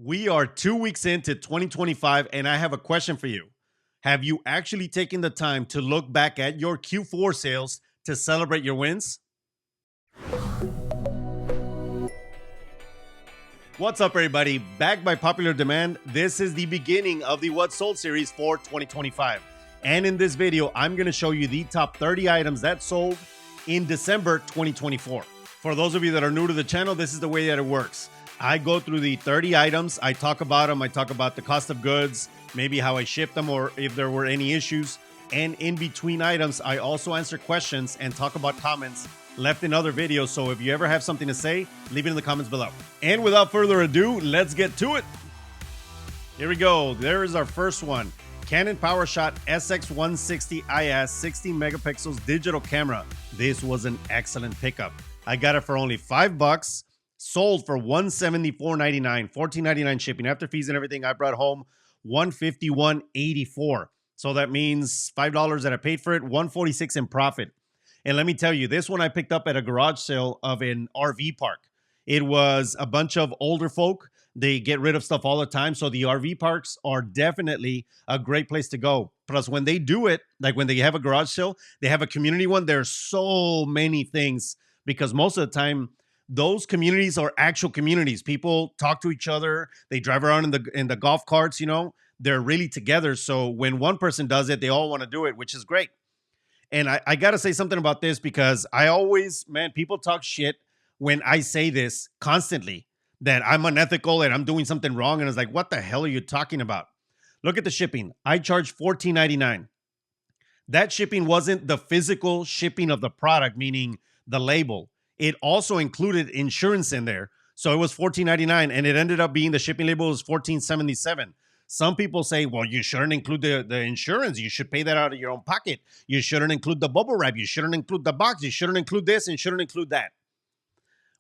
We are 2 weeks into 2025, and I have a question for you. Have you actually taken the time to look back at your Q4 sales to celebrate your wins? What's up, everybody? Back by popular demand, this is the beginning of the What Sold series for 2025. And in this video, I'm going to show you the top 30 items that sold in December 2024. For those of you that are new to the channel, this is the way that it works. I go through the 30 items. I talk about them. I talk about the cost of goods, maybe how I shipped them or if there were any issues. And in between items, I also answer questions and talk about comments left in other videos. So if you ever have something to say, leave it in the comments below. And without further ado, let's get to it. Here we go. There is our first one. Canon PowerShot SX160 IS 60 megapixels digital camera. This was an excellent pickup. I got it for only $5. Sold for $174.99, $14.99 shipping. After fees and everything, I brought home $151.84. So that means $5 that I paid for it, $146 in profit. And let me tell you, this one I picked up at a garage sale of an RV park. It was a bunch of older folk. They get rid of stuff all the time. So the RV parks are definitely a great place to go. Plus, when they do it, like when they have a garage sale, they have a community one. There's so many things because most of the time, those communities are actual communities. People talk to each other. They drive around in the golf carts, you know. They're really together. So when one person does it, they all want to do it, which is great. And I got to say something about this because I always, man, people talk shit when I say this constantly, that I'm unethical and I'm doing something wrong. And it's like, what the hell are you talking about? Look at the shipping. I charge $14.99. That shipping wasn't the physical shipping of the product, meaning the label. It also included insurance in there. So it was $14.99 and it ended up being the shipping label was $14.77. Some people say, well, you shouldn't include the insurance. You should pay that out of your own pocket. You shouldn't include the bubble wrap. You shouldn't include the box. You shouldn't include this and shouldn't include that.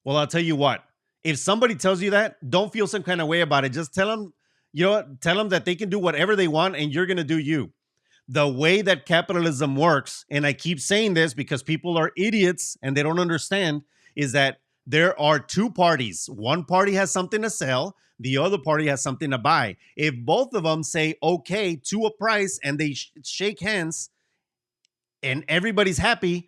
Well, I'll tell you what. If somebody tells you that, don't feel some kind of way about it. Just tell them, tell them that they can do whatever they want and you're going to do you. The way that capitalism works, and I keep saying this because people are idiots and they don't understand, is that there are two parties. One party has something to sell. The other party has something to buy. If both of them say okay to a price and they shake hands and everybody's happy,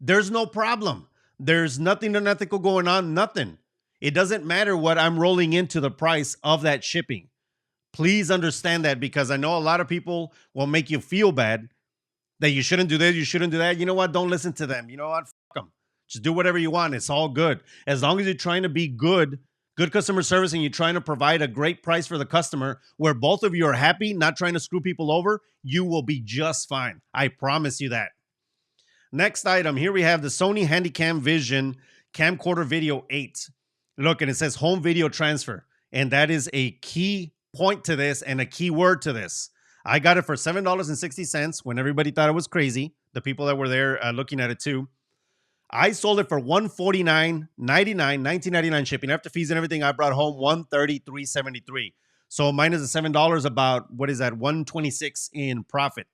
there's no problem. There's nothing unethical going on, nothing. It doesn't matter what I'm rolling into the price of that shipping. Please understand that because I know a lot of people will make you feel bad that you shouldn't do this, you shouldn't do that. You know what? Don't listen to them. You know what? Fuck them. Just do whatever you want. It's all good. As long as you're trying to be good customer service and you're trying to provide a great price for the customer where both of you are happy, not trying to screw people over, you will be just fine. I promise you that. Next item. Here we have the Sony Handycam Vision Camcorder Video 8. Look, and it says home video transfer. And that is a key point to this and a key word to this. I got it for $7.60 when everybody thought it was crazy. The people that were there looking at it too. I sold it for $149.99, $19.99 shipping. After fees and everything, I brought home $133.73. So minus the $7, about, what is that, $126 in profit.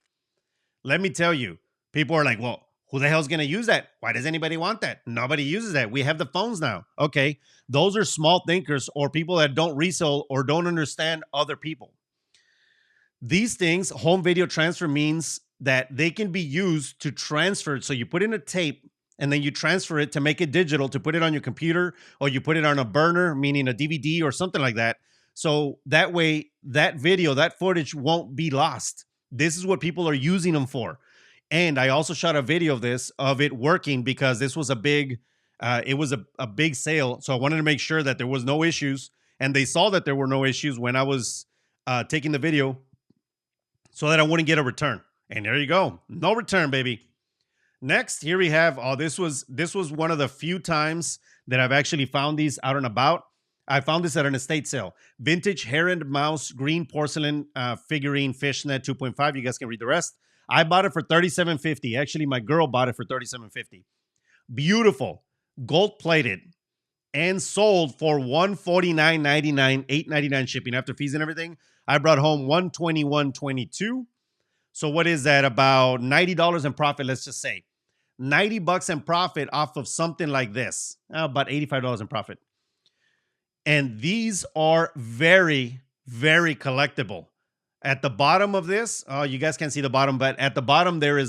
Let me tell you, people are like, well, who the hell's going to use that? Why does anybody want that? Nobody uses that. We have the phones now. Okay, those are small thinkers or people that don't resell or don't understand other people. These things, home video transfer means that they can be used to transfer. So you put in a tape and then you transfer it to make it digital, to put it on your computer, or you put it on a burner, meaning a DVD or something like that. So that way, that video, that footage won't be lost. This is what people are using them for. And I also shot a video of this, of it working, because this was a big, it was a big sale. So I wanted to make sure that there was no issues. And they saw that there were no issues when I was taking the video so that I wouldn't get a return. And there you go. No return, baby. Next, here we have, this was one of the few times that I've actually found these out and about. I found this at an estate sale. Vintage hair and mouse green porcelain figurine fishnet 2.5. You guys can read the rest. I bought it for $37.50. Actually, my girl bought it for $37.50. Beautiful, gold plated, and sold for $149.99, $8.99 shipping. After fees and everything, I brought home $121.22. So what is that? About $90 in profit, let's just say. $90 in profit off of something like this. About $85 in profit. And these are very, very collectible. At the bottom of this, oh, you guys can't see the bottom, but at the bottom there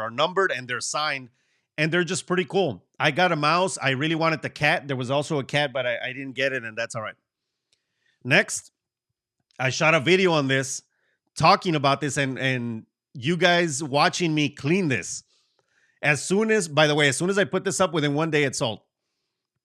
are numbered and they're signed, and they're just pretty cool. I got a mouse. I really wanted the cat. There was also a cat, but I didn't get it, and that's all right. Next, I shot a video on this talking about this, and you guys watching me clean this. By the way, as soon as I put this up, within 1 day, it sold.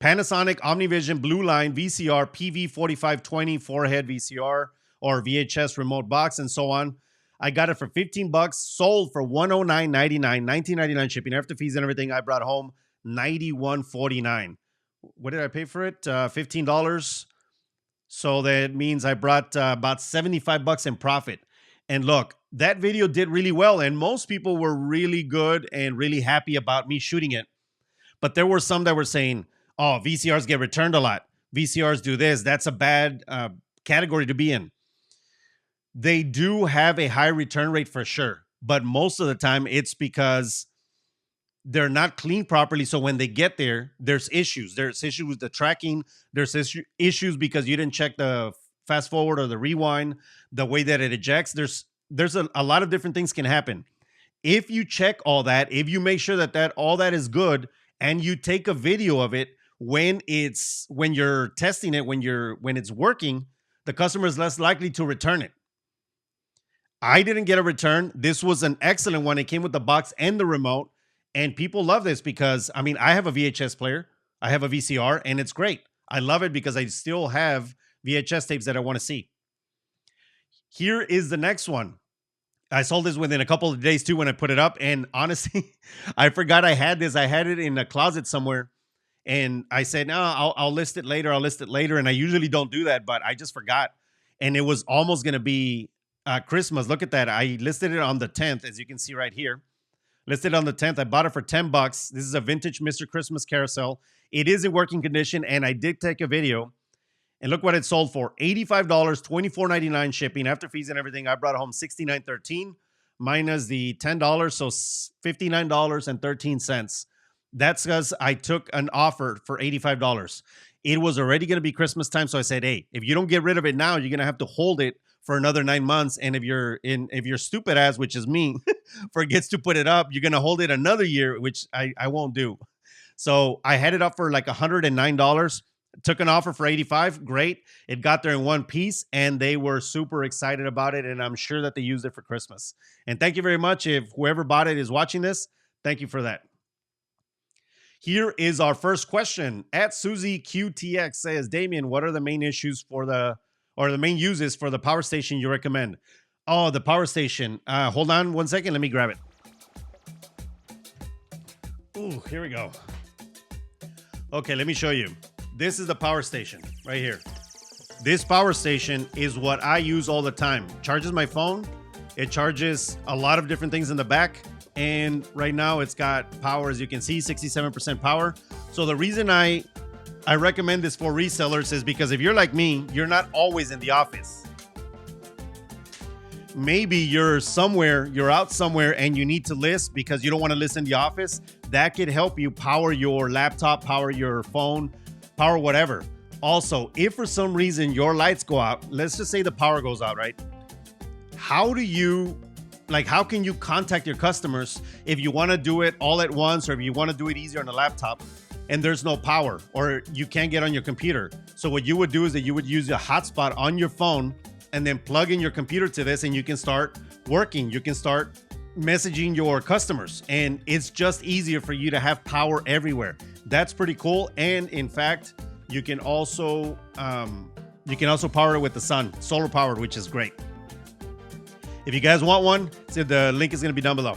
Panasonic OmniVision Blue Line VCR PV4520 4-head VCR or VHS remote box and so on. I got it for $15, sold for $109.99, $19.99 shipping after fees and everything. I brought home $91.49. What did I pay for it? $15. So that means I brought about $75 in profit. And look, that video did really well, and most people were really good and really happy about me shooting it. But there were some that were saying, oh, VCRs get returned a lot. VCRs do this. That's a bad category to be in. They do have a high return rate for sure. But most of the time, it's because they're not cleaned properly. So when they get there, there's issues. There's issues with the tracking. There's issues because you didn't check the fast forward or the rewind, the way that it ejects. There's a lot of different things can happen. If you check all that, if you make sure that all that is good, and you take a video of it when you're testing it, when it's working, the customer is less likely to return it. I didn't get a return. This was an excellent one. It came with the box and the remote, and people love this because, I mean, I have a VHS player, I have a VCR, and it's great. I love it because I still have VHS tapes that I want to see. Here is the next one. I sold this within a couple of days too when I put it up. And honestly, I forgot I had this. I had it in a closet somewhere. And I said, no, I'll list it later. I'll list it later. And I usually don't do that, but I just forgot. And it was almost going to be Christmas. Look at that. I listed it on the 10th, as you can see right here. Listed on the 10th. I bought it for $10. This is a vintage Mr. Christmas carousel. It is in working condition. And I did take a video. And look what it sold for. $85, $24.99 shipping. After fees and everything, I brought home $69.13 minus the $10, so $59.13. That's because I took an offer for $85. It was already going to be Christmas time, so I said, hey, if you don't get rid of it now, you're going to have to hold it for another 9 months. And if you're stupid ass, which is me, forgets to put it up, you're going to hold it another year, which I won't do. So I had it up for like $109. Took an offer for $85. Great. It got there in one piece, and they were super excited about it, and I'm sure that they used it for Christmas. And thank you very much. If whoever bought it is watching this, thank you for that. Here is our first question. At Susie QTX says, Damien, what are the main issues the main uses for the power station you recommend? Oh, the power station. Hold on 1 second. Let me grab it. Ooh, here we go. Okay, let me show you. This is the power station right here. This power station is what I use all the time. Charges my phone. It charges a lot of different things in the back. And right now it's got power, as you can see, 67% power. So the reason I recommend this for resellers is because if you're like me, you're not always in the office. Maybe you're out somewhere and you need to list because you don't want to list in the office. That could help you power your laptop, power your phone, power whatever. Also, if for some reason your lights go out, let's just say the power goes out, right? How can you contact your customers if you want to do it all at once, or if you want to do it easier on a laptop and there's no power, or you can't get on your computer? So what you would do is that you would use a hotspot on your phone and then plug in your computer to this, and you can start working. You can start messaging your customers, and it's just easier for you to have power everywhere. That's pretty cool. And in fact, you can also power it with the sun, solar powered, which is great. If you guys want one, so the link is going to be down below.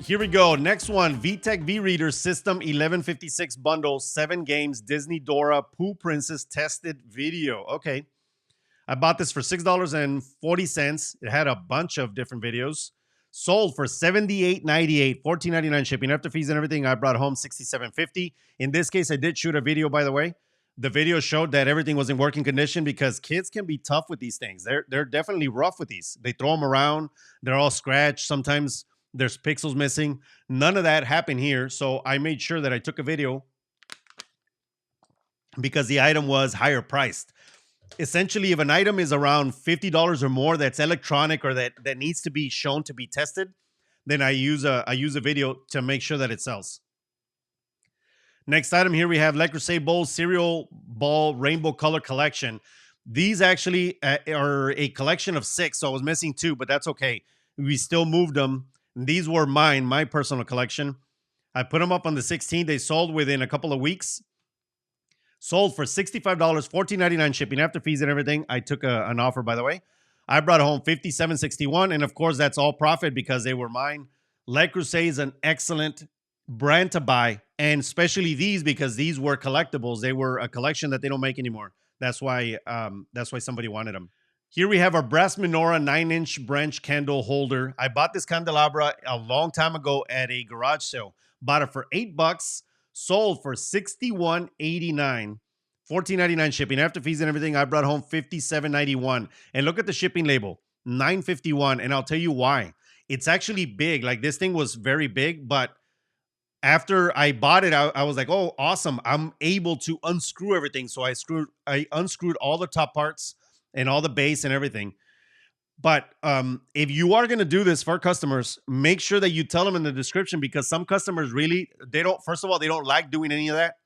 Here we go. Next one, VTech V-Reader System 1156 bundle, 7 games, Disney Dora, Pooh Princess tested video. Okay. I bought this for $6.40. It had a bunch of different videos. Sold for $78.98, $14.99 shipping after fees and everything. I brought home $67.50. In this case, I did shoot a video, by the way. The video showed that everything was in working condition because kids can be tough with these things. They're definitely rough with these. They throw them around. They're all scratched. Sometimes there's pixels missing. None of that happened here. So I made sure that I took a video because the item was higher priced. Essentially, if an item is around $50 or more that's electronic or that needs to be shown to be tested, then I use a video to make sure that it sells. Next item here we have Le Creuset Bowl Cereal Ball Rainbow Color Collection. These actually are a collection of 6, so I was missing 2, but that's okay. We still moved them. These were mine, my personal collection. I put them up on the 16th. They sold within a couple of weeks. Sold for $65, $14.99 shipping after fees and everything. I took an offer, by the way. I brought home $57.61, and of course, that's all profit because they were mine. Le Creuset is an excellent brand to buy, and especially these because these were collectibles. They were a collection that they don't make anymore. That's why somebody wanted them. Here we have our brass menorah 9-inch branch candle holder. I bought this candelabra a long time ago at a garage sale. Bought it for $8, sold for $61.89. $14.99 shipping after fees and everything. I brought home $57.91. And look at the shipping label, $9.51. And I'll tell you why. It's actually big. Like, this thing was very big, but after I bought it, I was like, oh, awesome. I'm able to unscrew everything. So I unscrewed all the top parts and all the base and everything. But if you are going to do this for customers, make sure that you tell them in the description, because some customers really, first of all, they don't like doing any of that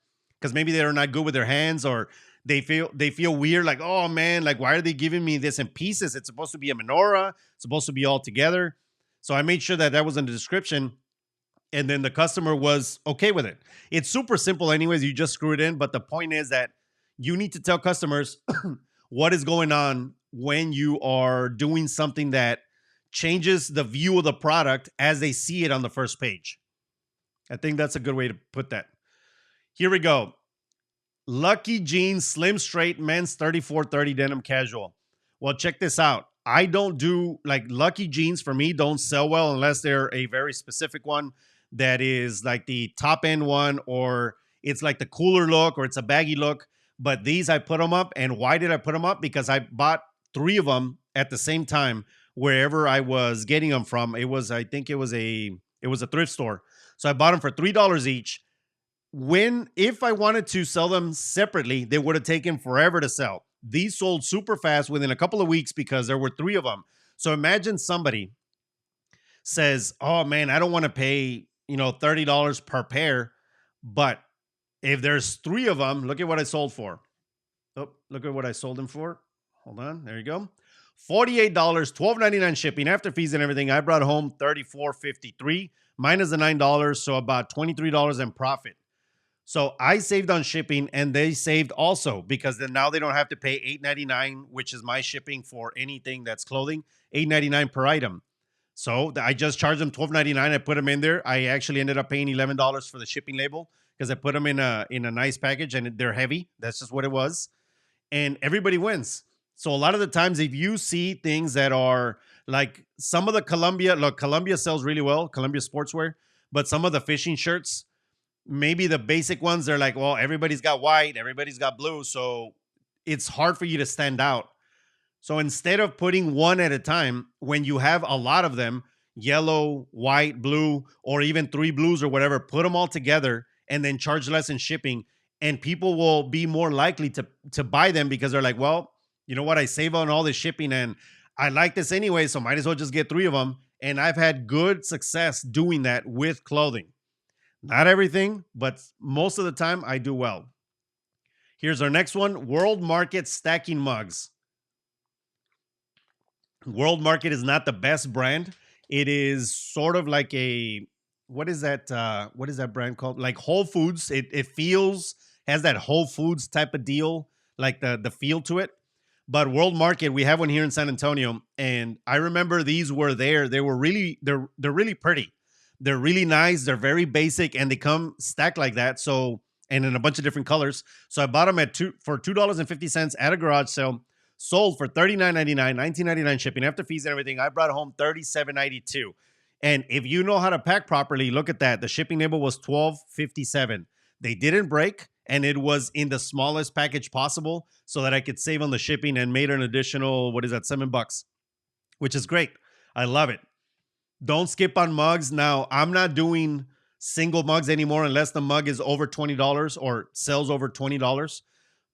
because maybe they're not good with their hands, or they feel weird. Like, oh man, like, why are they giving me this in pieces? It's supposed to be a menorah. It's supposed to be all together. So I made sure that was in the description. And then the customer was okay with it. It's super simple anyways. You just screw it in. But the point is that you need to tell customers what is going on when you are doing something that changes the view of the product as they see it on the first page. I think that's a good way to put that. Here we go. Lucky Jeans Slim Straight Men's 3430 Denim Casual. Well, check this out. I don't do, like, Lucky Jeans for me don't sell well unless they're a very specific one that is like the top end one, or it's like the cooler look, or it's a baggy look. But these, I put them up. And why did I put them up? Because I bought 3 of them at the same time wherever I was getting them from. I think it was a thrift store. So I bought them for $3 each. If I wanted to sell them separately, they would have taken forever to sell. These sold super fast within a couple of weeks because there were 3 of them. So imagine somebody says, oh man, I don't want to pay, $30 per pair. But if there's 3 of them, look at what I sold for. Oh, look at what I sold them for. Hold on. There you go. $48, $12.99 shipping after fees and everything. I brought home $34.53 minus the $9. So about $23 in profit. So I saved on shipping, and they saved also, because then now they don't have to pay $8.99, which is my shipping for anything that's clothing, $8.99 per item. So I just charged them $12.99. I put them in there. I actually ended up paying $11 for the shipping label because I put them in a nice package, and they're heavy. That's just what it was. And everybody wins. So a lot of the times, if you see things that are like some of the Columbia sells really well, Columbia sportswear, but some of the fishing shirts, maybe the basic ones, they're like, well, everybody's got white, everybody's got blue. So it's hard for you to stand out. So instead of putting one at a time, when you have a lot of them, yellow, white, blue, or even 3 blues or whatever, put them all together and then charge less in shipping. And people will be more likely to buy them because they're like, well, you know what? I save on all this shipping and I like this anyway, so might as well just get 3 of them. And I've had good success doing that with clothing. Not everything, but most of the time I do well. Here's our next one. World Market Stacking Mugs. World Market is not the best brand. It is sort of like what is that brand called? Like Whole Foods. It has that Whole Foods type of deal, like the feel to it. But World Market, we have one here in San Antonio, and I remember these were there. They're really pretty. They're really nice. They're very basic, and they come stacked like that. So, and in a bunch of different colors. So I bought them for $2.50 at a garage sale. Sold for $39.99, $19.99 shipping after fees and everything. I brought home $37.92. And if you know how to pack properly, look at that. The shipping label was $12.57. They didn't break, and it was in the smallest package possible so that I could save on the shipping, and made an additional, $7, which is great. I love it. Don't skip on mugs. Now, I'm not doing single mugs anymore unless the mug is over $20 or sells over $20.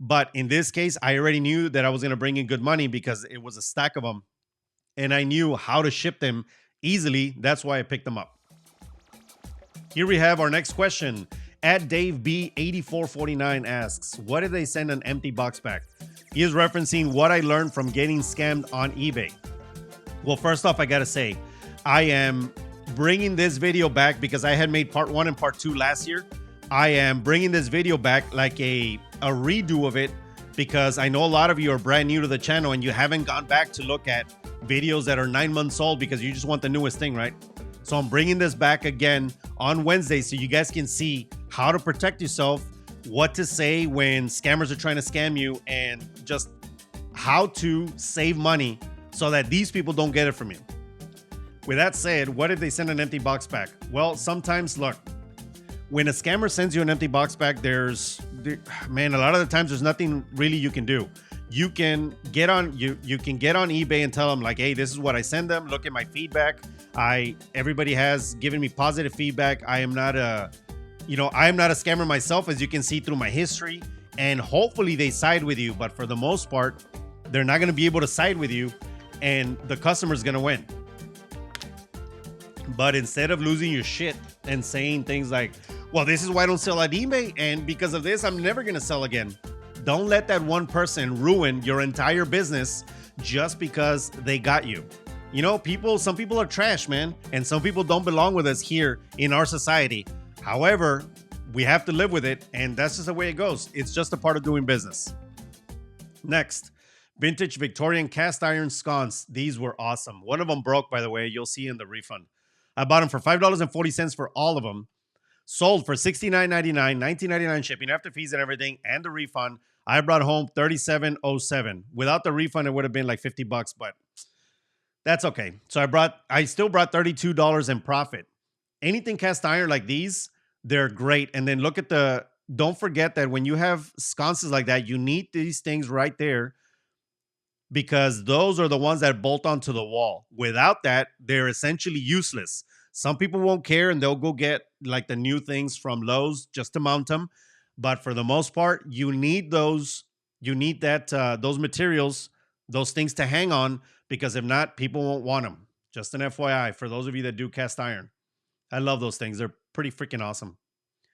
But in this case, I already knew that I was going to bring in good money because it was a stack of them and I knew how to ship them easily. That's why I picked them up. Here we have our next question. At Dave B8449 asks, what did they send an empty box back? He is referencing what I learned from getting scammed on eBay. Well, first off, I gotta say, I am bringing this video back because I had made part 1 and part 2 last year. I am bringing this video back like a redo of it because I know a lot of you are brand new to the channel and you haven't gone back to look at videos that are 9 months old because you just want the newest thing, right? So I'm bringing this back again on Wednesday so you guys can see how to protect yourself, what to say when scammers are trying to scam you, and just how to save money so that these people don't get it from you. With that said, what if they send an empty box back? Well, sometimes, look, when a scammer sends you an empty box back, man, a lot of the times there's nothing really you can do. You can get on eBay and tell them like, hey, this is what I send them. Look at my feedback. Everybody has given me positive feedback. I am not a scammer myself, as you can see through my history. And hopefully they side with you. But for the most part, they're not going to be able to side with you, and the customer's going to win. But instead of losing your shit and saying things like, well, this is why I don't sell at eBay, and because of this, I'm never going to sell again. Don't let that one person ruin your entire business just because they got you. You know, some people are trash, man, and some people don't belong with us here in our society. However, we have to live with it, and that's just the way it goes. It's just a part of doing business. Next, vintage Victorian cast iron scones. These were awesome. One of them broke, by the way. You'll see in the refund. I bought them for $5.40 for all of them. Sold for $69.99, $19.99 shipping after fees and everything, and the refund. I brought home $37.07. Without the refund, it would have been like $50, but that's okay. So I still brought $32 in profit. Anything cast iron like these, they're great. And then don't forget that when you have sconces like that, you need these things right there because those are the ones that bolt onto the wall. Without that, they're essentially useless. Some people won't care and they'll go get like the new things from Lowe's just to mount them. But for the most part, you need those. You need those materials, those things to hang on, because if not, people won't want them. Just an FYI for those of you that do cast iron. I love those things. They're pretty freaking awesome.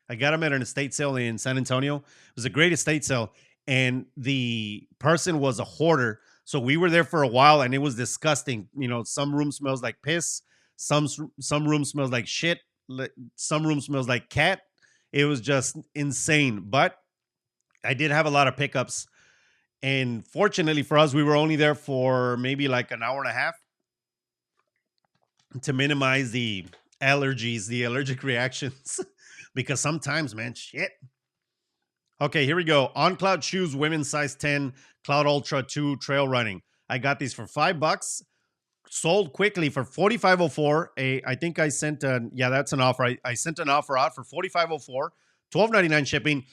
I got them at an estate sale in San Antonio. It was a great estate sale, and the person was a hoarder. So we were there for a while, and it was disgusting. You know, some room smells like piss. Some room smells like shit. Some room smells like cat. It was just insane. But I did have a lot of pickups. And fortunately for us, we were only there for maybe like an hour and a half to minimize the allergies, the allergic reactions. Because sometimes, man, shit. Okay, here we go. On Cloud shoes, women's size 10, Cloud Ultra 2 trail running. I got these for $5. Sold quickly for $45.04. I think I sent that's an offer. I sent an offer out for $45.04, $12.99 shipping.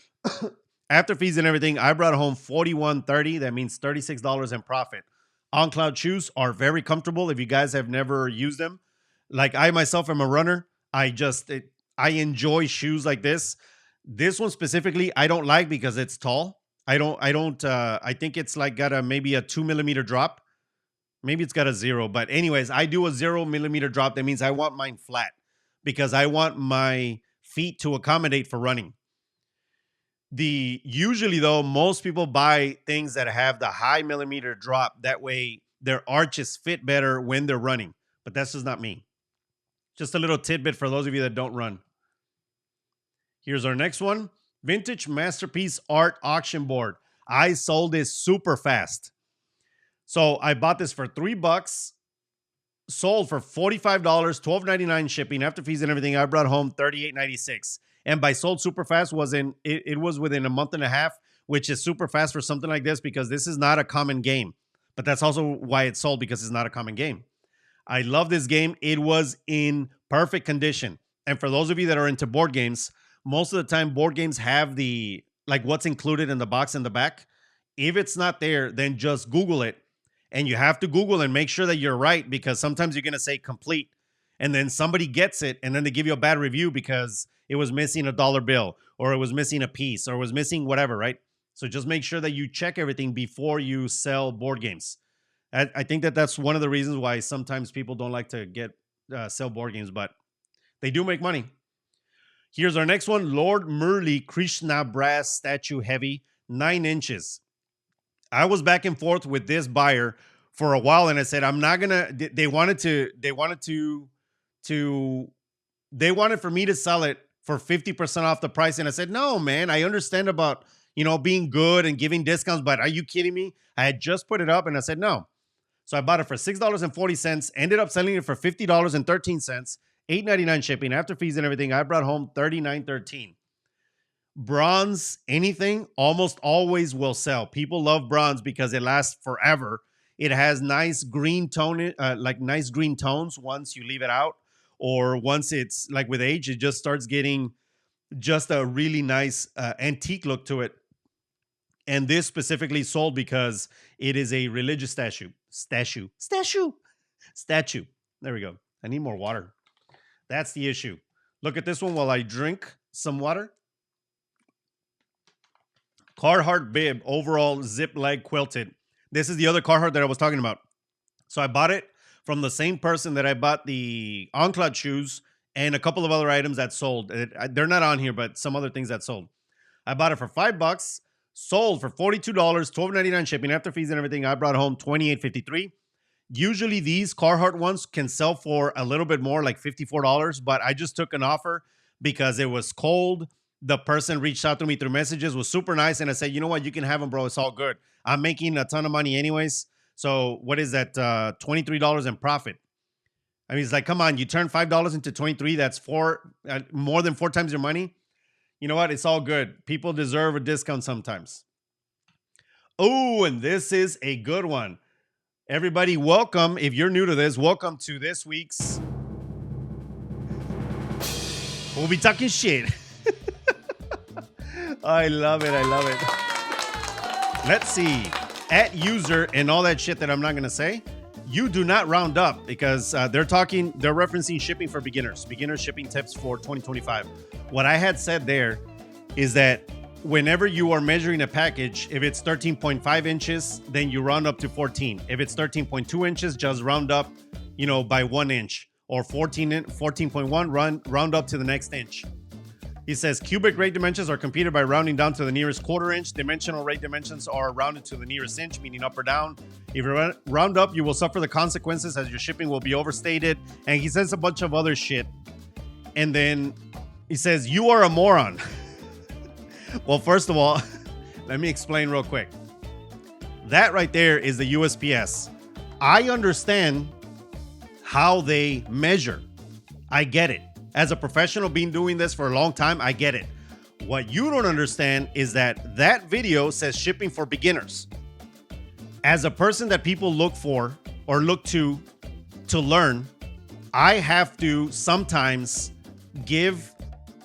After fees and everything, I brought home $41.30. That means $36 in profit. On Cloud shoes are very comfortable. If you guys have never used them, like I myself am a runner, I enjoy shoes like this. This one specifically, I don't like because it's tall. I think it's like got maybe a 2 millimeter drop. Maybe it's got a 0, but anyways, I do a 0 millimeter drop. That means I want mine flat because I want my feet to accommodate for running. Usually though, most people buy things that have the high millimeter drop. That way their arches fit better when they're running, but that's just not me. Just a little tidbit for those of you that don't run. Here's our next one. Vintage Masterpiece Art Auction Board. I sold this super fast. So I bought this for $3, sold for $45, $12.99 shipping after fees and everything. I brought home $38.96. And by sold super fast it was within a month and a half, which is super fast for something like this because this is not a common game. But that's also why it's sold, because it's not a common game. I love this game. It was in perfect condition. And for those of you that are into board games, most of the time board games have what's included in the box in the back. If it's not there, then just Google it. And you have to Google and make sure that you're right, because sometimes you're going to say complete and then somebody gets it and then they give you a bad review because it was missing a dollar bill or it was missing a piece or it was missing whatever, right? So just make sure that you check everything before you sell board games. I think that that's one of the reasons why sometimes people don't like to sell board games, but they do make money. Here's our next one. Lord Murli Krishna brass statue heavy, 9 inches. I was back and forth with this buyer for a while, and I said, I'm not gonna. They wanted for me to sell it for 50% off the price, and I said, no, man, I understand about being good and giving discounts, but are you kidding me? I had just put it up, and I said no. So I bought it for $6.40. Ended up selling it for $50.13, $8.99 shipping after fees and everything. I brought home $39.13. Bronze, anything, almost always will sell. People love bronze because it lasts forever. It has nice green tone, nice green tones once you leave it out, or once it's like with age, it just starts getting just a really nice antique look to it. And this specifically sold because it is a religious statue. There we go. I need more water. That's the issue. Look at this one while I drink some water. Carhartt bib, overall zip leg quilted. This is the other Carhartt that I was talking about. So I bought it from the same person that I bought the Enclad shoes and a couple of other items that sold. They're not on here, but some other things that sold. I bought it for $5, sold for $42, $12.99 shipping after fees and everything. I brought home $28.53. Usually these Carhartt ones can sell for a little bit more, like $54, but I just took an offer because it was cold. The person reached out to me through messages, was super nice, and I said, you know what, you can have them, bro. It's all good. I'm making a ton of money anyways. So what is that? $23 in profit. I mean, it's like, come on, you turn $5 into 23. That's more than 4 times your money. You know what? It's all good. People deserve a discount sometimes. Oh, and this is a good one. Everybody, welcome. If you're new to this, welcome to this week's We'll Be Talking Shit. I love it. I love it. Let's see. At user and all that shit that I'm not going to say. You do not round up because they're referencing shipping for beginners shipping tips for 2025. What I had said there is that whenever you are measuring a package, if it's 13.5 inches, then you round up to 14. If it's 13.2 inches, just round up, by 1 inch, or 14.1, round up to the next inch. He says cubic rate dimensions are computed by rounding down to the nearest quarter inch. Dimensional rate dimensions are rounded to the nearest inch, meaning up or down. If you round up, you will suffer the consequences as your shipping will be overstated. And he says a bunch of other shit. And then he says, you are a moron. Well, first of all, let me explain real quick. That right there is the USPS. I understand how they measure. I get it. As a professional being doing this for a long time, I get it. What you don't understand is that video says shipping for beginners. As a person that people look for or look to learn, I have to sometimes give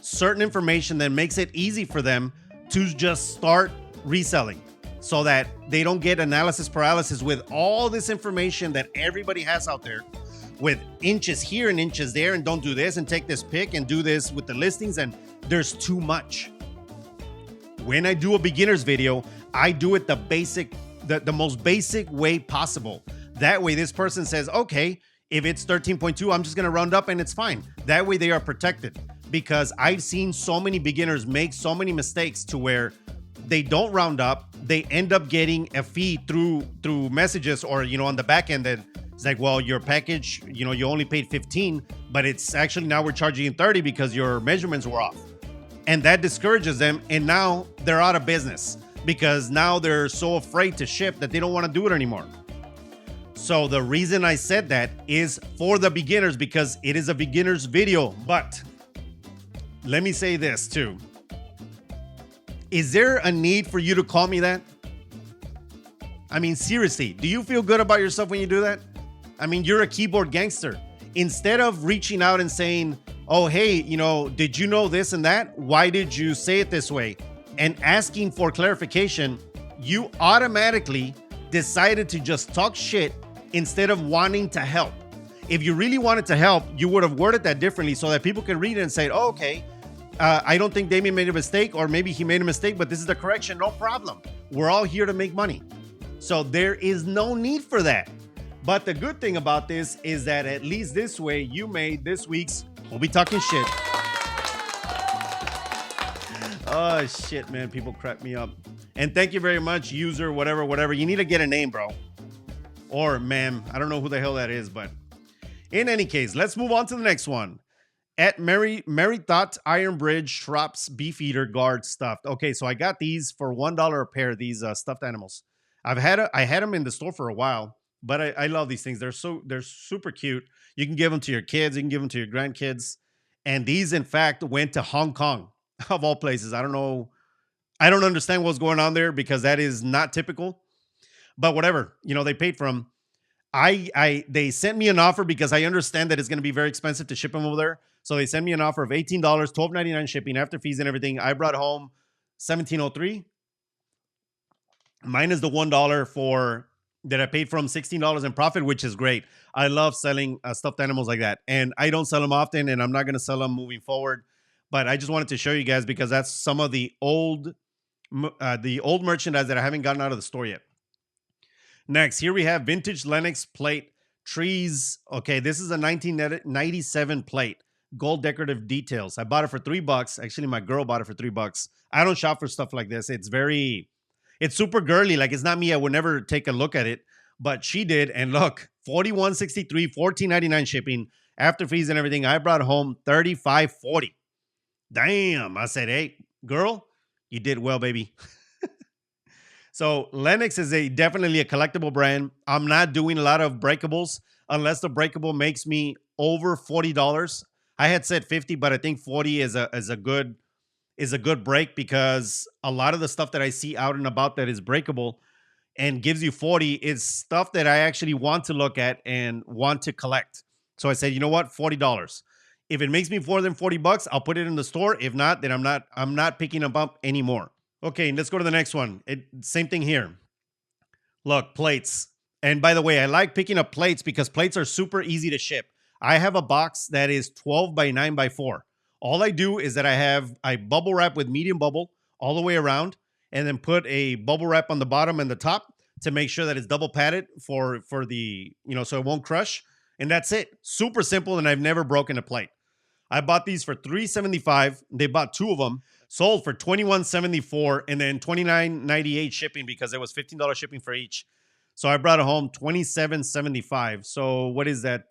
certain information that makes it easy for them to just start reselling so that they don't get analysis paralysis with all this information that everybody has out there, with inches here and inches there, and don't do this and take this pick and do this with the listings, and there's too much. When I do a beginner's video, I do it the most basic way possible. That way this person says, okay, if it's 13.2, I'm just gonna round up and it's fine. That way they are protected, because I've seen so many beginners make so many mistakes to where they don't round up. They end up getting a fee through messages or, on the back end that it's like, well, your package, you only paid 15, but it's actually now we're charging you 30 because your measurements were off. And that discourages them. And now they're out of business because now they're so afraid to ship that they don't want to do it anymore. So the reason I said that is for the beginners, because it is a beginner's video. But let me say this too. Is there a need for you to call me that? I mean, seriously, do you feel good about yourself when you do that? I mean, you're a keyboard gangster. Instead of reaching out and saying, oh, hey, did you know this and that? Why did you say it this way? And asking for clarification, you automatically decided to just talk shit instead of wanting to help. If you really wanted to help, you would have worded that differently so that people can read it and say, oh, okay, I don't think Damien made a mistake, or maybe he made a mistake, but this is the correction. No problem. We're all here to make money. So there is no need for that. But the good thing about this is that at least this way, you made this week's We'll Be Talking Shit. Oh, shit, man. People crack me up. And thank you very much, user, whatever. You need to get a name, bro. Or ma'am. I don't know who the hell that is, but in any case, let's move on to the next one. At Mary Thought Iron Bridge Shrops Beef Eater Guard Stuffed. Okay, so I got these for $1 a pair, these stuffed animals. I had them in the store for a while, but I love these things. They're super cute. You can give them to your kids. You can give them to your grandkids. And these, in fact, went to Hong Kong, of all places. I don't know. I don't understand what's going on there because that is not typical. But whatever. You know, they paid for them. They sent me an offer because I understand that it's going to be very expensive to ship them over there. So they sent me an offer of $18, $12.99 shipping after fees and everything. I brought home $17.03 minus the $1 for that I paid from $16 in profit, which is great. I love selling stuffed animals like that, and I don't sell them often, and I'm not going to sell them moving forward. But I just wanted to show you guys because that's some of the old merchandise that I haven't gotten out of the store yet. Next, here we have vintage Lennox plate trees. Okay, this is a 1997 plate. Gold decorative details. I bought it for $3. Actually, my girl bought it for $3. I don't shop for stuff like this. It's super girly. Like, it's not me. I would never take a look at it, but she did. And look, $41.63, $14.99 shipping after fees and everything. I brought home $35.40. Damn. I said, hey, girl, you did well, baby. So Lennox is definitely a collectible brand. I'm not doing a lot of breakables unless the breakable makes me over $40. I had said 50, but I think 40 is a good break because a lot of the stuff that I see out and about that is breakable and gives you 40 is stuff that I actually want to look at and want to collect. So I said, you know what? $40. If it makes me more than $40, I'll put it in the store. If not, then I'm not picking them up anymore. Okay, let's go to the next one. Same thing here. Look, plates. And by the way, I like picking up plates because plates are super easy to ship. I have a box that is 12 by 9 by 4. All I do is that I bubble wrap with medium bubble all the way around and then put a bubble wrap on the bottom and the top to make sure that it's double padded for the, so it won't crush. And that's it. Super simple, and I've never broken a plate. I bought these for $3.75. They bought two of them. Sold for $21.74 and then $29.98 shipping because it was $15 shipping for each. So I brought it home $27.75. So what is that?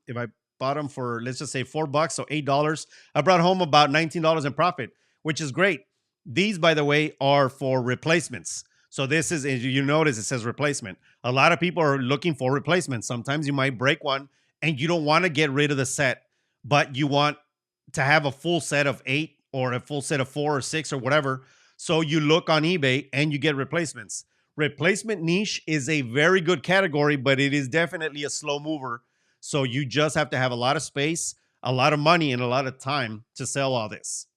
If I bought them for, let's just say $4, so $8, I brought home about $19 in profit, which is great. These, by the way, are for replacements. So this is, as you notice, it says replacement. A lot of people are looking for replacements. Sometimes you might break one and you don't want to get rid of the set, but you want to have a full set of 8 or a full set of 4 or 6 or whatever. So you look on eBay and you get replacements. Replacement niche is a very good category, but it is definitely a slow mover. So you just have to have a lot of space, a lot of money, and a lot of time to sell all this.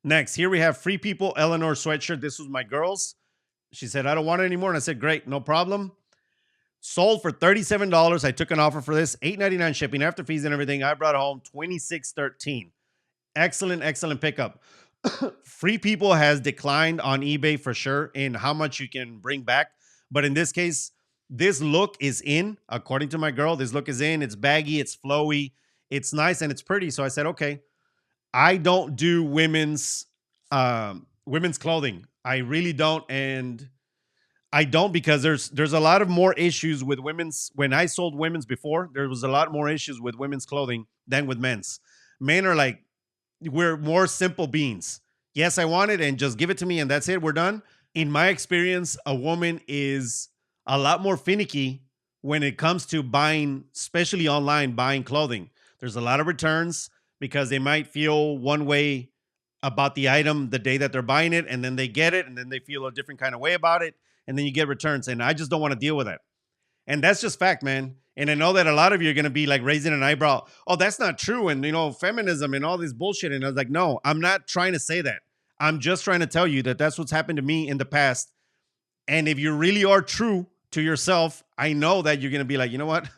Next, here we have Free People Eleanor sweatshirt. This was my girl's. She said, I don't want it anymore. And I said, great, no problem. Sold for $37. I took an offer for this, $8.99 shipping after fees and everything. I brought home $26.13. Excellent pickup. Free People has declined on eBay for sure in how much you can bring back. But in this case, this look is in. According to my girl, this look is in. It's baggy, it's flowy, it's nice, and it's pretty. So I said, okay. I don't do women's clothing. I really don't. And I don't because there's a lot of more issues with women's. When I sold women's before, there was a lot more issues with women's clothing than with men's. Men are like, we're more simple beings. Yes, I want it and just give it to me and that's it. We're done. In my experience, a woman is a lot more finicky when it comes to buying, especially online, buying clothing. There's a lot of returns because they might feel one way about the item the day that they're buying it, and then they get it, and then they feel a different kind of way about it, and then you get returns. And I just don't want to deal with that. And that's just fact, man. And I know that a lot of you are going to be like raising an eyebrow. Oh, that's not true. And, feminism and all this bullshit. And I was like, no, I'm not trying to say that. I'm just trying to tell you that that's what's happened to me in the past. And if you really are true to yourself, I know that you're going to be like, you know what?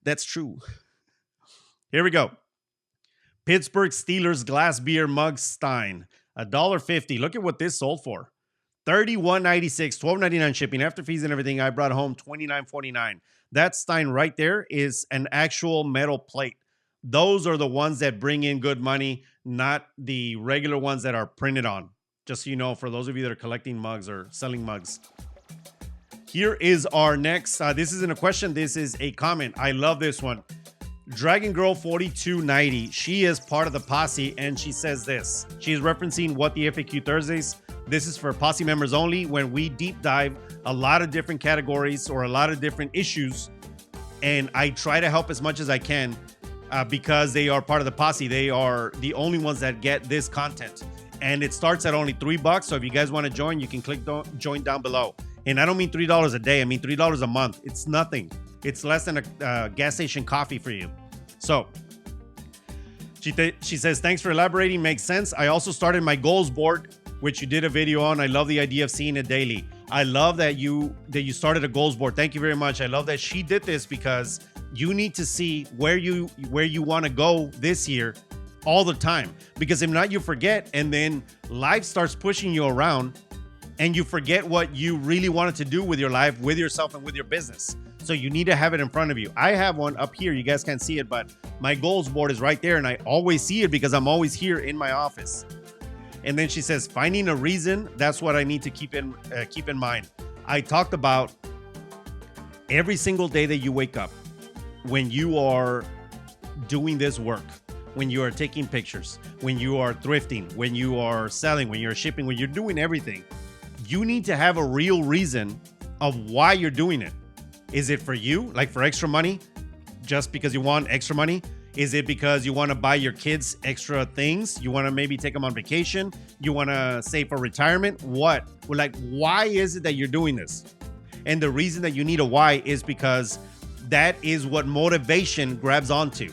That's true. Here we go. Pittsburgh Steelers glass beer mug Stein, $1.50. Look at what this sold for. $31.96, $12.99 shipping after fees and everything. I brought home $29.49. That Stein right there is an actual metal plate. Those are the ones that bring in good money, not the regular ones that are printed on. Just so you know, for those of you that are collecting mugs or selling mugs. Here is our next. This isn't a question. This is a comment. I love this one. Dragon Girl 4290. She is part of the Posse, and she says this. She's referencing What the FAQ Thursdays. This is for Posse members only, when we deep dive a lot of different categories or a lot of different issues. And I try to help as much as I can because they are part of the Posse. They are the only ones that get this content. And it starts at only $3. So if you guys want to join, you can click join down below. And I don't mean $3 a day. I mean $3 a month. It's nothing. It's less than a gas station coffee for you. So she says, thanks for elaborating. Makes sense. I also started my goals board, which you did a video on. I love the idea of seeing it daily. I love that you started a goals board. Thank you very much. I love that she did this because you need to see where you want to go this year all the time. Because if not, you forget, and then life starts pushing you around and you forget what you really wanted to do with your life, with yourself, and with your business. So you need to have it in front of you. I have one up here. You guys can't see it, but my goals board is right there, and I always see it because I'm always here in my office. And then she says, finding a reason, that's what I need to keep in mind. I talked about every single day that you wake up, when you are doing this work, when you are taking pictures, when you are thrifting, when you are selling, when you're shipping, when you're doing everything, you need to have a real reason of why you're doing it. Is it for you, like for extra money, just because you want extra money? Is it because you want to buy your kids extra things? You want to maybe take them on vacation? You want to save for retirement? What? Well, like, why is it that you're doing this? And the reason that you need a why is because that is what motivation grabs onto.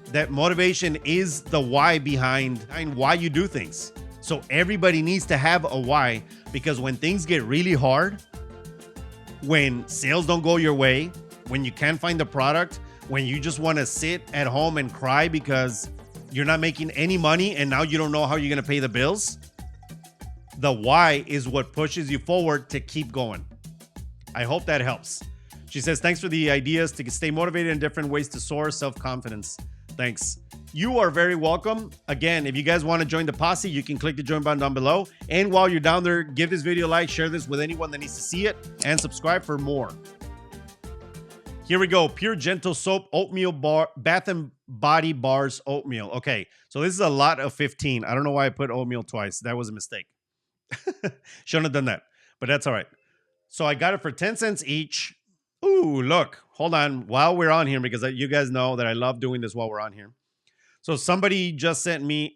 That motivation is the why behind why you do things. So everybody needs to have a why, because when things get really hard, when sales don't go your way, when you can't find the product, when you just want to sit at home and cry because you're not making any money and now you don't know how you're going to pay the bills, the why is what pushes you forward to keep going. I hope that helps. She says, thanks for the ideas to stay motivated and different ways to soar self-confidence. Thanks. You are very welcome. Again, if you guys want to join the Posse, you can click the join button down below. And while you're down there, give this video a like, share this with anyone that needs to see it, and subscribe for more. Here we go. Pure Gentle Soap Oatmeal Bar, Bath and Body Bars Oatmeal. Okay, so this is a lot of 15. I don't know why I put oatmeal twice. That was a mistake. Shouldn't have done that, but that's all right. So I got it for 10 cents each. Ooh, look. Hold on. While we're on here, because you guys know that I love doing this while we're on here. So somebody just sent me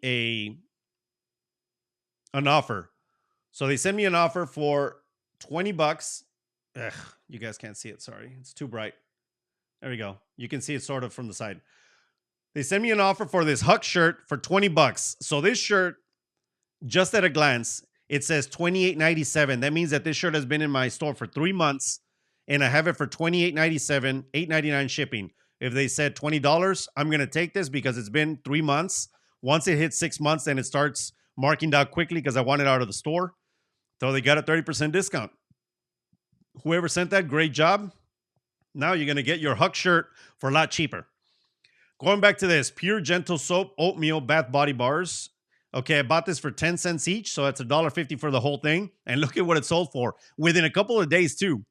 an offer. So they sent me an offer for $20. Ugh, you guys can't see it. Sorry. It's too bright. There we go. You can see it sort of from the side. They sent me an offer for this Huck shirt for $20. So this shirt, just at a glance, it says $28.97. That means that this shirt has been in my store for 3 months, and I have it for $28.97, $8.99 shipping. If they said $20, I'm going to take this because it's been 3 months. Once it hits 6 months, then it starts marking down quickly because I want it out of the store. So they got a 30% discount. Whoever sent that, great job. Now you're going to get your Huck shirt for a lot cheaper. Going back to this, Pure Gentle Soap Oatmeal Bath Body Bars. Okay, I bought this for 10 cents each, so that's $1.50 for the whole thing. And look at what it sold for within a couple of days too.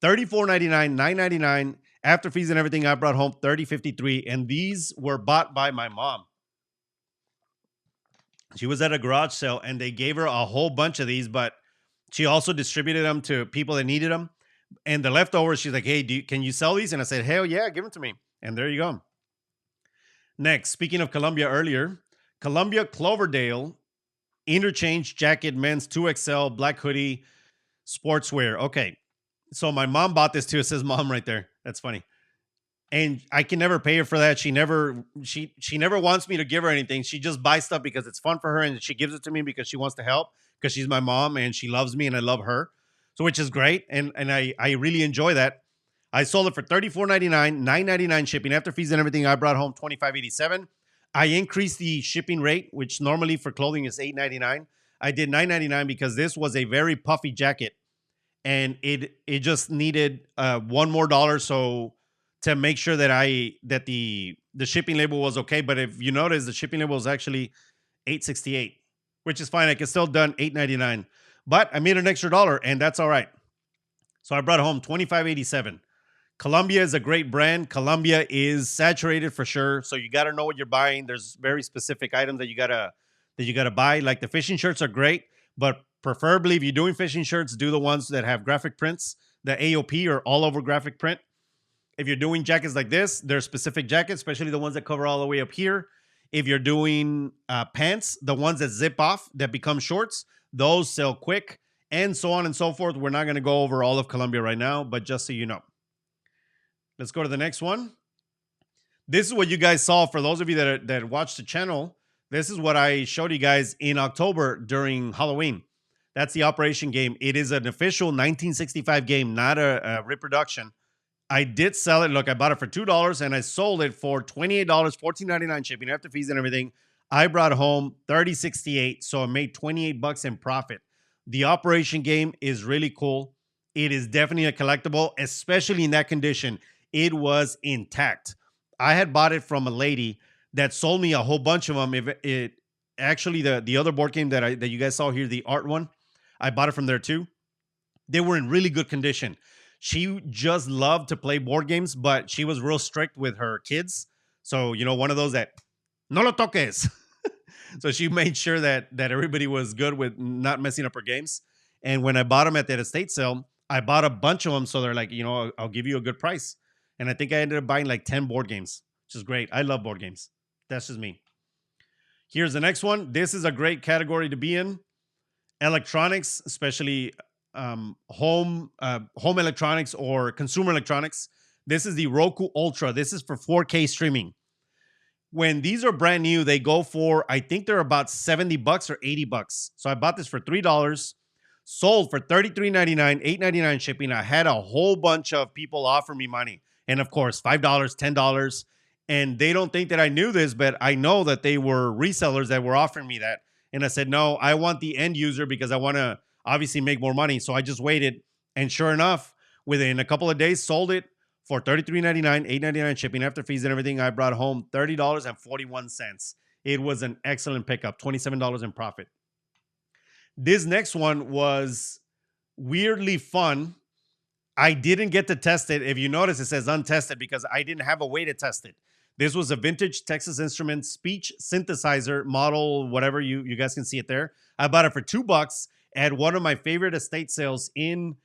$34.99, $9.99. After fees and everything, I brought home $30.53. And these were bought by my mom. She was at a garage sale and they gave her a whole bunch of these, but she also distributed them to people that needed them. And the leftovers, she's like, hey, can you sell these? And I said, hell yeah, give them to me. And there you go. Next, speaking of Columbia earlier, Columbia Cloverdale Interchange Jacket Men's 2XL Black Hoodie Sportswear. Okay, so my mom bought this too. It says mom right there. That's funny. And I can never pay her for that. She never wants me to give her anything. She just buys stuff because it's fun for her, and she gives it to me because she wants to help, because she's my mom and she loves me and I love her. So which is great. And I really enjoy that. I sold it for $34.99, $9.99 shipping. After fees and everything, I brought home $25.87. I increased the shipping rate, which normally for clothing is $8.99. I did $9.99 because this was a very puffy jacket, and it just needed one more dollar so to make sure that the shipping label was okay. But if you notice, the shipping label is actually $8.68, which is fine. I can still done $8.99, but I made an extra dollar, and that's all right. So I brought home $25.87. Columbia is a great brand. Columbia is saturated for sure, so you got to know what you're buying. There's very specific items that you gotta buy. Like the fishing shirts are great, but preferably if you're doing fishing shirts, do the ones that have graphic prints. The AOP or all over graphic print. If you're doing jackets like this, there's specific jackets, especially the ones that cover all the way up here. If you're doing pants, the ones that zip off that become shorts, those sell quick, and so on and so forth. We're not going to go over all of Columbia right now, but just so you know. Let's go to the next one. This is what you guys saw. For those of you that watched the channel, this is what I showed you guys in October during Halloween. That's the Operation game. It is an official 1965 game, not a reproduction. I did sell it. Look, I bought it for $2 and I sold it for $28, $14.99 shipping after fees and everything. I brought home $30.68, so I made $28 in profit. The Operation game is really cool. It is definitely a collectible, especially in that condition. It was intact. I had bought it from a lady that sold me a whole bunch of them. Actually, the other board game that you guys saw here, the art one, I bought it from there too. They were in really good condition. She just loved to play board games, but she was real strict with her kids. So, you know, one of those that, no lo toques. So she made sure that everybody was good with not messing up her games. And when I bought them at that estate sale, I bought a bunch of them. So they're like, you know, I'll give you a good price. And I think I ended up buying like 10 board games, which is great. I love board games. That's just me. Here's the next one. This is a great category to be in. Electronics, especially home electronics or consumer electronics. This is the Roku Ultra. This is for 4K streaming. When these are brand new, they go for, I think they're about $70 or $80. So I bought this for $3, sold for $33.99, $8.99 shipping. I had a whole bunch of people offer me money. And of course, $5, $10. And they don't think that I knew this, but I know that they were resellers that were offering me that. And I said, no, I want the end user because I want to obviously make more money. So I just waited. And sure enough, within a couple of days, sold it for $33.99, $8.99 shipping after fees and everything. I brought home $30.41. It was an excellent pickup, $27 in profit. This next one was weirdly fun. I didn't get to test it. If you notice, it says untested because I didn't have a way to test it. This was a vintage Texas Instruments speech synthesizer model, whatever. You guys can see it there. I bought it for $2 at one of my favorite estate sales in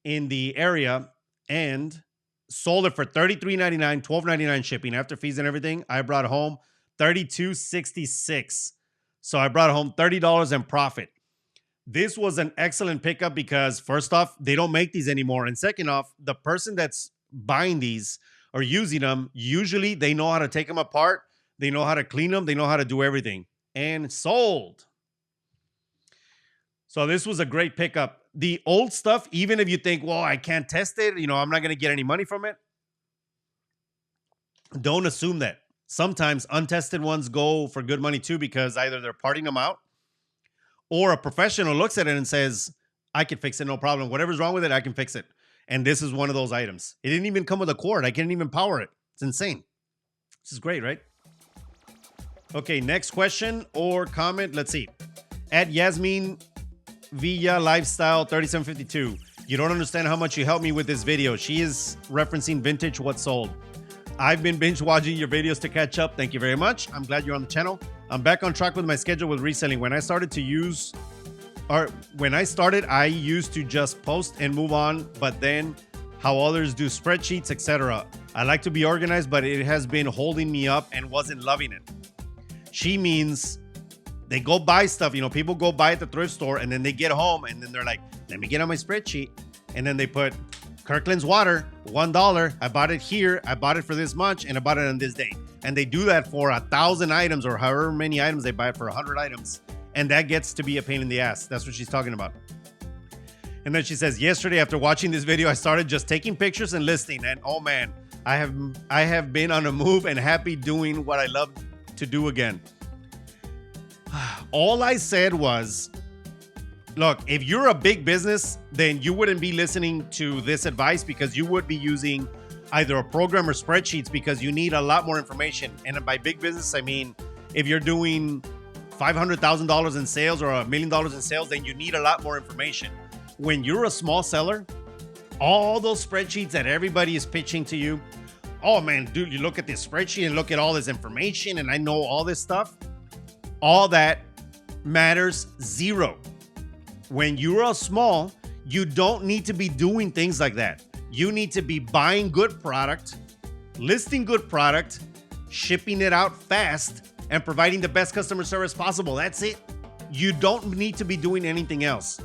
the area and sold it for $33.99, $12.99 shipping after fees and everything. I brought home $32.66. So I brought home $30 in profit. This was an excellent pickup because first off, they don't make these anymore. And second off, the person that's buying these or using them, usually they know how to take them apart. They know how to clean them. They know how to do everything. And sold. So this was a great pickup. The old stuff, even if you think, well, I can't test it, you know, I'm not going to get any money from it. Don't assume that. Sometimes untested ones go for good money too because either they're parting them out or a professional looks at it and says, I can fix it, no problem. Whatever's wrong with it, I can fix it. And this is one of those items. It didn't even come with a cord. I couldn't even power it. It's insane. This is great, right? Okay, next question or comment. Let's see. At Yasmin Villa Lifestyle 3752. You don't understand how much you helped me with this video. She is referencing Vintage What Sold. I've been binge watching your videos to catch up. Thank you very much. I'm glad you're on the channel. I'm back on track with my schedule with reselling. When I started, I used to just post and move on, but then how others do spreadsheets, etc. I like to be organized, but it has been holding me up and wasn't loving it. She means they go buy stuff. You know, people go buy at the thrift store and then they get home and then they're like, let me get on my spreadsheet. And then they put Kirkland's water, $1. I bought it here. I bought it for this much and I bought it on this date. And they do that for 1,000 items or however many items they buy it for 100 items. And that gets to be a pain in the ass. That's what she's talking about. And then she says, yesterday after watching this video, I started just taking pictures and listing. And oh man, I have been on a move and happy doing what I love to do again. All I said was, look, if you're a big business, then you wouldn't be listening to this advice because you would be using either a program or spreadsheets because you need a lot more information. And by big business, I mean, if you're doing $500,000 in sales or $1 million in sales, then you need a lot more information. When you're a small seller, all those spreadsheets that everybody is pitching to you, oh man, dude, you look at this spreadsheet and look at all this information and I know all this stuff. All that matters zero. When you're a small, you don't need to be doing things like that. You need to be buying good product, listing good product, shipping it out fast, and providing the best customer service possible. That's it. You don't need to be doing anything else.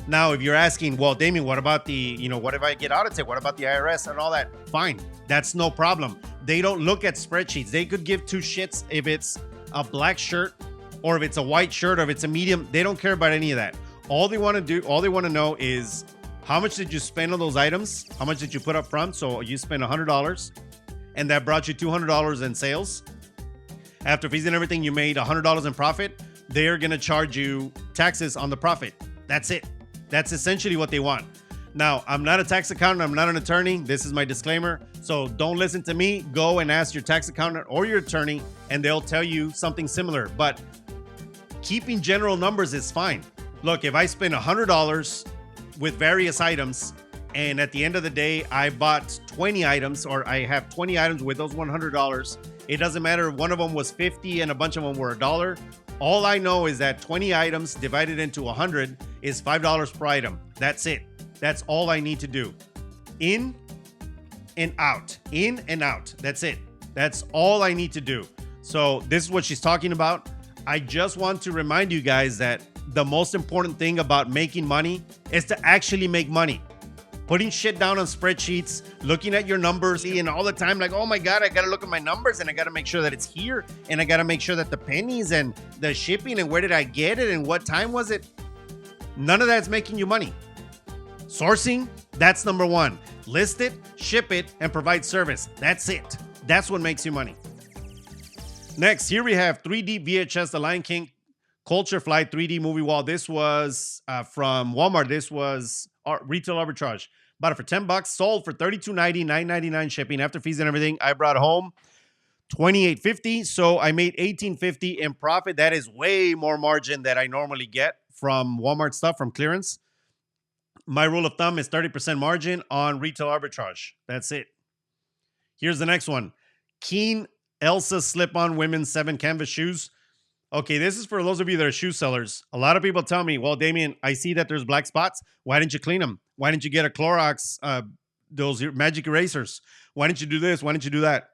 Now, if you're asking, well, Damien, what about what if I get audited? What about the IRS and all that? Fine. That's no problem. They don't look at spreadsheets. They could give two shits if it's a black shirt or if it's a white shirt or if it's a medium. They don't care about any of that. All they want to know is how much did you spend on those items? How much did you put up front? So you spent $100 and that brought you $200 in sales. After fees and everything, you made $100 in profit. They're going to charge you taxes on the profit. That's it. That's essentially what they want. Now, I'm not a tax accountant. I'm not an attorney. This is my disclaimer. So don't listen to me. Go and ask your tax accountant or your attorney, and they'll tell you something similar. But keeping general numbers is fine. Look, if I spend $100 with various items, and at the end of the day, I bought 20 items, or I have 20 items with those $100, it doesn't matter if one of them was 50 and a bunch of them were $1. All I know is that 20 items divided into 100 is $5 per item. That's it. That's all I need to do. In and out. In and out. That's it. That's all I need to do. So this is what she's talking about. I just want to remind you guys that the most important thing about making money is to actually make money. Putting shit down on spreadsheets, looking at your numbers, and all the time like, oh my God, I got to look at my numbers and I got to make sure that it's here. And I got to make sure that the pennies and the shipping and where did I get it and what time was it? None of that's making you money. Sourcing, that's number one. List it, ship it, and provide service. That's it. That's what makes you money. Next, here we have 3D VHS, The Lion King Culture Flight 3D movie wall. This was from Walmart. This was retail arbitrage. Bought it for $10, sold for $32.90, $9.99 shipping. After fees and everything, I brought home $28.50. So I made $18.50 in profit. That is way more margin than I normally get from Walmart stuff, from clearance. My rule of thumb is 30% margin on retail arbitrage. That's it. Here's the next one. Keen Elsa slip-on women's 7 canvas shoes. Okay, this is for those of you that are shoe sellers. A lot of people tell me, well, Damien, I see that there's black spots. Why didn't you clean them? Why didn't you get a Clorox, those magic erasers? Why didn't you do this? Why didn't you do that?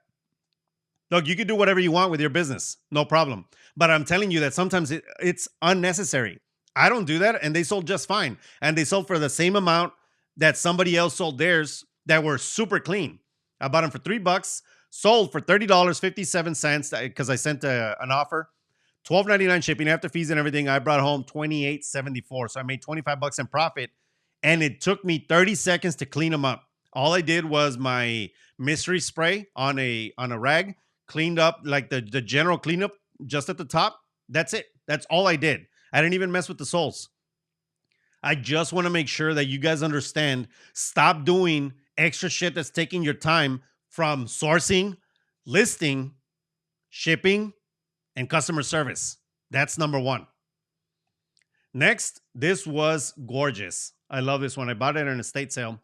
Look, you can do whatever you want with your business. No problem. But I'm telling you that sometimes it's unnecessary. I don't do that, and they sold just fine. And they sold for the same amount that somebody else sold theirs that were super clean. I bought them for $3, sold for $30.57 because I sent an offer. $12.99 shipping after fees and everything. I brought home $28.74. So I made $25 in profit, and it took me 30 seconds to clean them up. All I did was my mystery spray on a rag, cleaned up like the general cleanup just at the top. That's it. That's all I did. I didn't even mess with the soles. I just want to make sure that you guys understand. Stop doing extra shit that's taking your time from sourcing, listing, shipping, and customer service. That's number one. Next, this was gorgeous. I love this one. I bought it at an estate sale.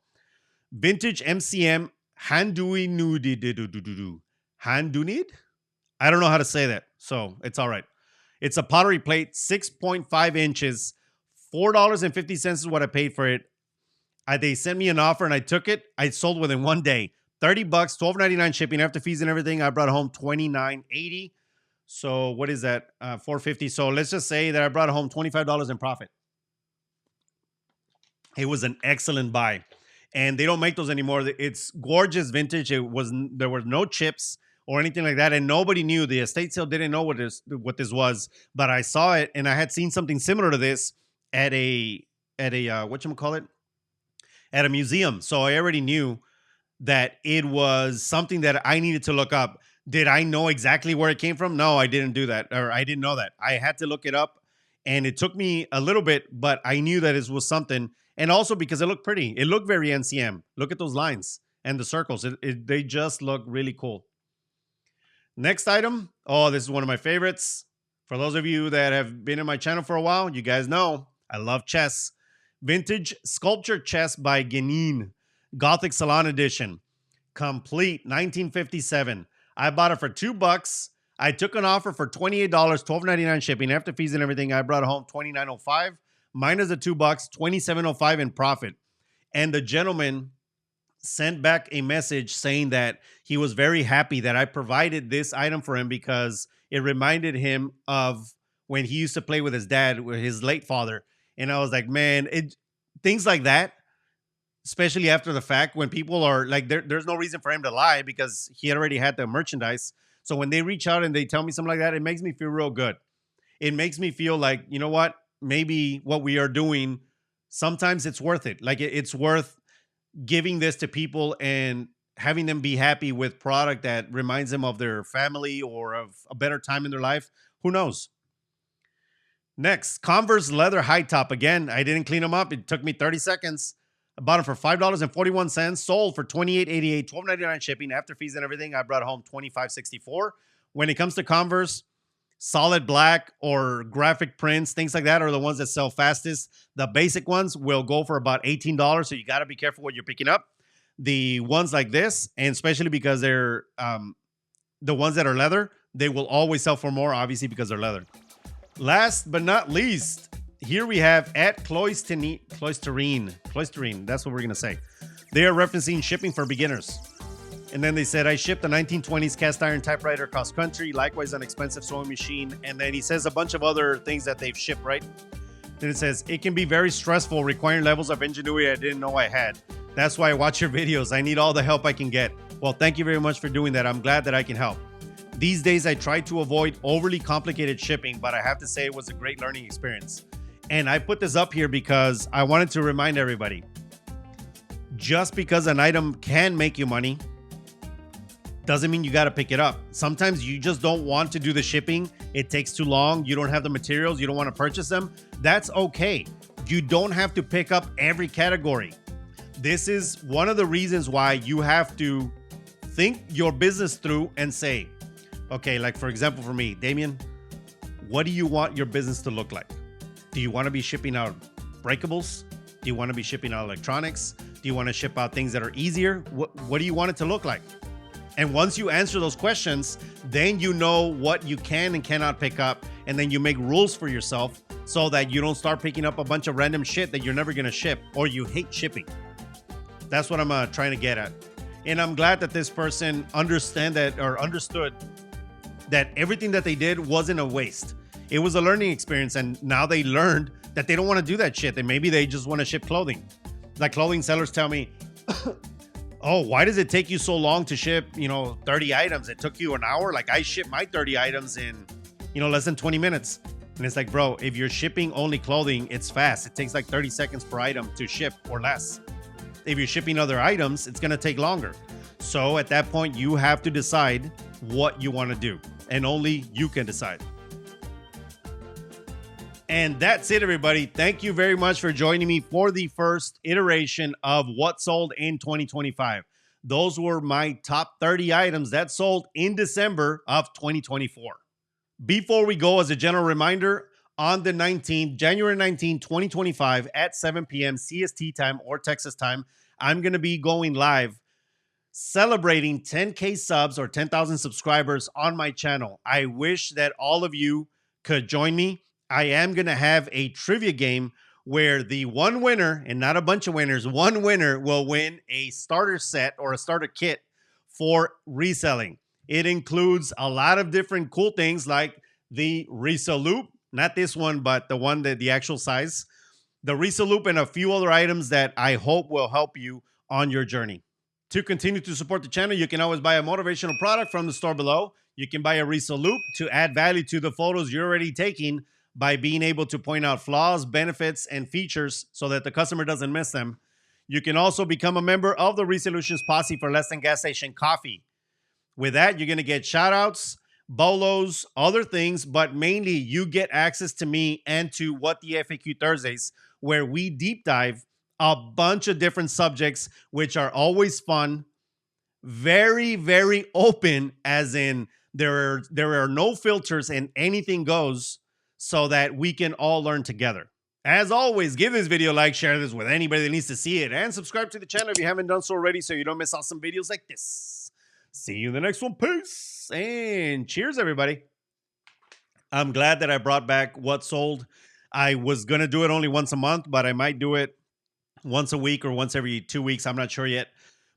Vintage MCM Handunid. Handunid? I don't know how to say that, so it's all right. It's a pottery plate, 6.5 inches. $4.50 is what I paid for it. They sent me an offer and I took it. I sold within one day. $30, $12.99 shipping after fees and everything. I brought home $29.80. So what is that? $4.50. So let's just say that I brought home $25 in profit. It was an excellent buy. And they don't make those anymore. It's gorgeous vintage. There were no chips or anything like that, and nobody knew. The estate sale didn't know what this was, but I saw it, and I had seen something similar to this at a whatchamacallit? At a museum. So I already knew that it was something that I needed to look up. Did I know exactly where it came from? No, I didn't do that, or I didn't know that. I had to look it up, and it took me a little bit, but I knew that it was something. And also because it looked pretty. It looked very NCM. Look at those lines and the circles. They just look really cool. Next item. Oh, this is one of my favorites. For those of you that have been in my channel for a while, you guys know I love chess. Vintage sculpture chess by Guinin, Gothic Salon Edition. Complete 1957. I bought it for $2. I took an offer for $28, $12.99 shipping. After fees and everything, I brought it home $29.05. Minus the $2, $27.05 in profit. And the gentleman sent back a message saying that he was very happy that I provided this item for him because it reminded him of when he used to play with his dad, with his late father. And I was like, man, things like that, especially after the fact, when people are like, there's no reason for him to lie because he already had the merchandise. So when they reach out and they tell me something like that, it makes me feel real good. It makes me feel like, you know what, maybe what we are doing, sometimes it's worth it. Like it's worth giving this to people and having them be happy with product that reminds them of their family or of a better time in their life. Who knows? Next, Converse leather high top. Again, I didn't clean them up. It took me 30 seconds. I bought them for $5.41. Sold for $28.88, $12.99 shipping. After fees and everything, I brought home $25.64. When it comes to Converse, solid black or graphic prints, things like that are the ones that sell fastest. The basic ones will go for about $18. So you got to be careful what you're picking up. The ones like this, and especially because they're the ones that are leather, they will always sell for more, obviously, because they're leather. Last but not least, here we have at Cloisterine. That's what we're going to say. They are referencing shipping for beginners. And then they said, I shipped a 1920s cast iron typewriter across country, likewise an expensive sewing machine. And then he says a bunch of other things that they've shipped, right? Then it says, it can be very stressful, requiring levels of ingenuity I didn't know I had. That's why I watch your videos. I need all the help I can get. Well, thank you very much for doing that. I'm glad that I can help. These days, I try to avoid overly complicated shipping, but I have to say it was a great learning experience. And I put this up here because I wanted to remind everybody, just because an item can make you money doesn't mean you got to pick it up. Sometimes you just don't want to do the shipping. It takes too long. You don't have the materials. You don't want to purchase them. That's okay. You don't have to pick up every category. This is one of the reasons why you have to think your business through and say, okay, like for example, for me, Damien, what do you want your business to look like? Do you want to be shipping out breakables? Do you want to be shipping out electronics? Do you want to ship out things that are easier? What do you want it to look like? And once you answer those questions, then you know what you can and cannot pick up. And then you make rules for yourself so that you don't start picking up a bunch of random shit that you're never going to ship or you hate shipping. That's what I'm trying to get at. And I'm glad that this person understood that everything that they did wasn't a waste. It was a learning experience. And now they learned that they don't want to do that shit. That maybe they just want to ship clothing. Like clothing sellers tell me, oh, why does it take you so long to ship, 30 items? It took you an hour. Like I ship my 30 items in, less than 20 minutes. And it's like, bro, if you're shipping only clothing, it's fast. It takes like 30 seconds per item to ship or less. If you're shipping other items, it's going to take longer. So at that point, you have to decide what you want to do. And only you can decide. And that's it, everybody. Thank you very much for joining me for the first iteration of what sold in 2025. Those were my top 30 items that sold in December of 2024. Before we go, as a general reminder, on the 19th, January 19, 2025 at 7 p.m. CST time or Texas time, I'm going to be going live celebrating 10K subs or 10,000 subscribers on my channel. I wish that all of you could join me. I am going to have a trivia game where the one winner, and not a bunch of winners, one winner will win a starter set or a starter kit for reselling. It includes a lot of different cool things like the Resellupe, not this one, but the one that the actual size, the Reselloupe, and a few other items that I hope will help you on your journey. To continue to support the channel, you can always buy a motivational product from the store below. You can buy a Reselloupe to add value to the photos you're already taking by being able to point out flaws, benefits, and features so that the customer doesn't miss them. You can also become a member of the Resellutions Posse for less than gas station coffee. With that, you're going to get shout outs, bolos, other things, but mainly you get access to me and to What the FAQ Thursdays, where we deep dive a bunch of different subjects, which are always fun, very, very open, as in there are no filters and anything goes, so that we can all learn together. As always, give this video a like, share this with anybody that needs to see it, and subscribe to the channel if you haven't done so already so you don't miss awesome videos like this. See you in the next one. Peace and cheers, everybody. I'm glad that I brought back What Sold. I was going to do it only once a month, but I might do it once a week or once every 2 weeks. I'm not sure yet,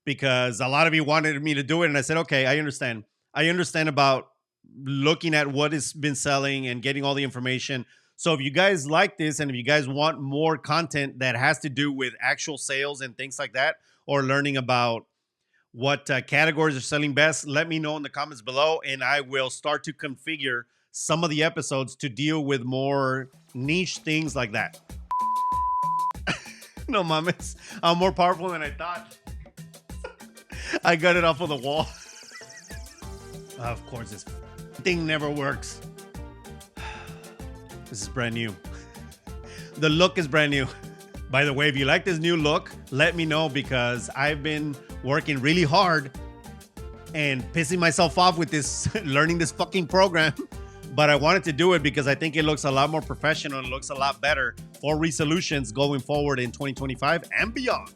because a lot of you wanted me to do it, and I said, okay, I understand. I understand about looking at what has been selling and getting all the information. So if you guys like this, and if you guys want more content that has to do with actual sales and things like that, or learning about what categories are selling best, let me know in the comments below, and I will start to configure some of the episodes to deal with more niche things like that. No mames, I'm more powerful than I thought. I got it off of the wall. Of course, this thing never works. This is brand new. The look is brand new. By the way, if you like this new look, let me know, because I've been working really hard and pissing myself off with this, learning this fucking program. But I wanted to do it because I think it looks a lot more professional. It looks a lot better for Resellutions going forward in 2025 and beyond.